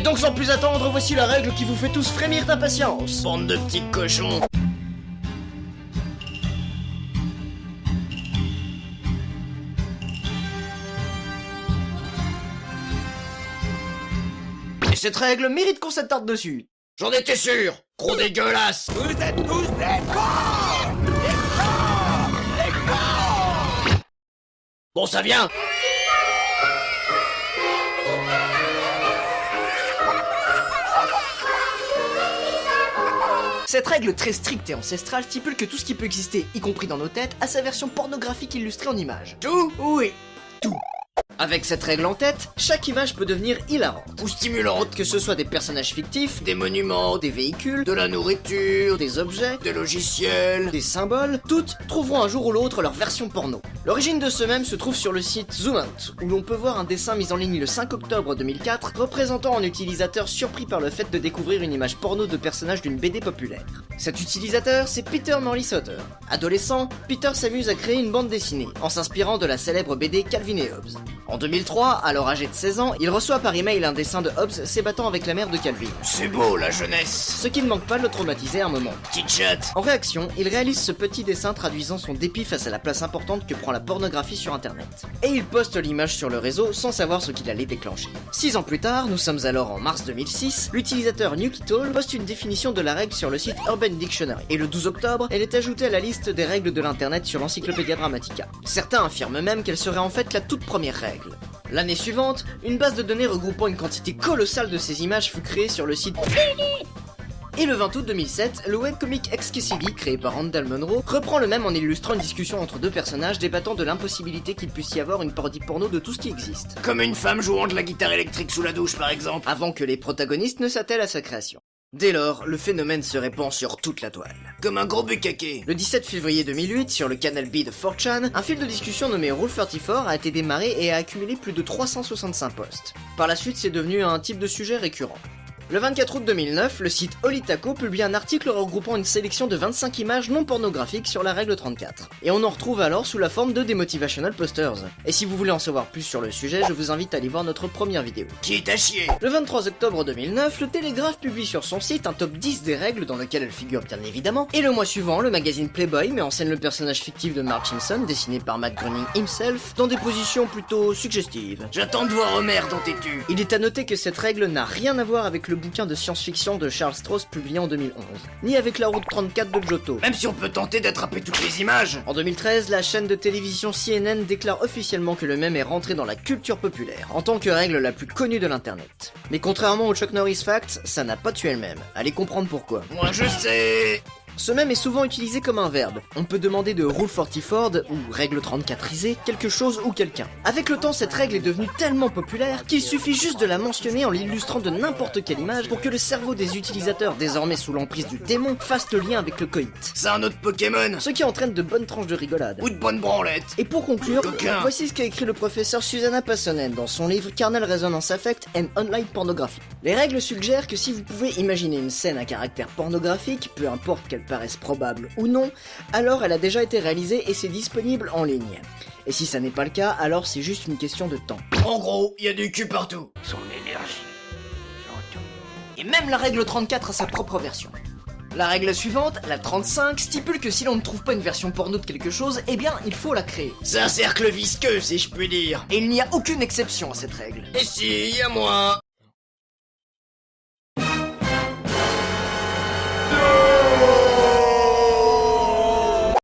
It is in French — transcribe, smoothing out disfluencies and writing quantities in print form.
Et donc sans plus attendre, voici la règle qui vous fait tous frémir d'impatience. Bande de petits cochons. Et cette règle mérite qu'on s'attarde dessus. J'en étais sûr. Gros dégueulasse. Vous êtes tous des cons! Des cons! Des cons! Bon, ça vient. Cette règle très stricte et ancestrale stipule que tout ce qui peut exister, y compris dans nos têtes, a sa version pornographique illustrée en images. Tout Oui, tout. Avec cette règle en tête, chaque image peut devenir hilarante. ou stimulante. Que ce soit des personnages fictifs, Des monuments, des véhicules, de la nourriture, des objets, des logiciels. des symboles, toutes trouveront un jour ou l'autre leur version porno. L'origine de ce mème se trouve sur le site Zoomout, où l'on peut voir un dessin mis en ligne le 5 octobre 2004, représentant un utilisateur surpris par le fait de découvrir une image porno de personnage d'une BD populaire. Cet utilisateur, c'est Peter Morley Sauter. Adolescent, Peter s'amuse à créer une bande dessinée, en s'inspirant de la célèbre BD Calvin et Hobbes. En 2003, alors âgé de 16 ans, il reçoit par email un dessin de Hobbes s'ébattant avec la mère de Calvin. C'est beau, la jeunesse. Ce qui ne manque pas de le traumatiser un moment. Petite chatte. En réaction, il réalise ce petit dessin traduisant son dépit face à la place importante que prend la pornographie sur internet. Et il poste l'image sur le réseau sans savoir ce qu'il allait déclencher. 6 ans plus tard, nous sommes alors en mars 2006, l'utilisateur Nukitol poste une définition de la règle sur le site Urban Dictionary. Et le 12 octobre, elle est ajoutée à la liste des règles de l'internet sur l'Encyclopédia Dramatica. Certains affirment même qu'elle serait en fait la toute première règle. L'année suivante, une base de données regroupant une quantité colossale de ces images fut créée sur le site et le 20 août 2007, le webcomic XKCD, créé par Randall Munroe, reprend le même en illustrant une discussion entre deux personnages débattant de l'impossibilité qu'il puisse y avoir une parodie porno de tout ce qui existe, Comme une femme jouant de la guitare électrique sous la douche, par exemple. avant que les protagonistes ne s'attellent à sa création. Dès lors, le phénomène se répand sur toute la toile. Comme un gros bucaquet. Le 17 février 2008, sur le canal B de 4chan, un fil de discussion nommé Rule34 a été démarré et a accumulé plus de 365 posts. Par la suite, c'est devenu un type de sujet récurrent. Le 24 août 2009, le site Olitaco publie un article regroupant une sélection de 25 images non pornographiques sur la règle 34. Et on en retrouve alors sous la forme de des motivational posters. Et si vous voulez en savoir plus sur le sujet, je vous invite à aller voir notre première vidéo. Qui est à chier. Le 23 octobre 2009, le Télégraphe publie sur son site un top 10 des règles dans lequel elles figurent bien évidemment, et le mois suivant, le magazine Playboy met en scène le personnage fictif de Mark Simpson, dessiné par Matt Groening himself, dans des positions plutôt suggestives. J'attends de voir Homer dans tes tues. Il est à noter que cette règle n'a rien à voir avec le bouquin de science-fiction de Charles Stross publié en 2011, ni avec la route 34 de Giotto. Même si on peut tenter d'attraper toutes les images. En 2013, la chaîne de télévision CNN déclare officiellement que le mème est rentré dans la culture populaire, en tant que règle la plus connue de l'internet. Mais contrairement au Chuck Norris Fact, ça n'a pas tué le mème. Allez comprendre pourquoi. Moi je sais. Ce mème est souvent utilisé comme un verbe. On peut demander de Rule 44 ou règle 34isée quelque chose ou quelqu'un. Avec le temps, cette règle est devenue tellement populaire qu'il suffit juste de la mentionner en l'illustrant de n'importe quelle image pour que le cerveau des utilisateurs, désormais sous l'emprise du démon, fasse le lien avec le coït. C'est un autre Pokémon. Ce qui entraîne de bonnes tranches de rigolade. Ou de bonnes branlettes. Et pour conclure, Coquin. voici ce qu'a écrit le professeur Susanna Passonen dans son livre Carnal Resonance Affect and Online Pornography. Les règles suggèrent que si vous pouvez imaginer une scène à caractère pornographique, peu importe qu'elle paraisse probable ou non, alors elle a déjà été réalisée et c'est disponible en ligne. Et si ça n'est pas le cas, alors c'est juste une question de temps. En gros, il y a du cul partout. Son énergie. J'entends. Et même la règle 34 a sa propre version. La règle suivante, la 35, stipule que si l'on ne trouve pas une version porno de quelque chose, eh bien il faut la créer. C'est un cercle visqueux, si je puis dire. Et il n'y a aucune exception à cette règle. Et si, y a moi.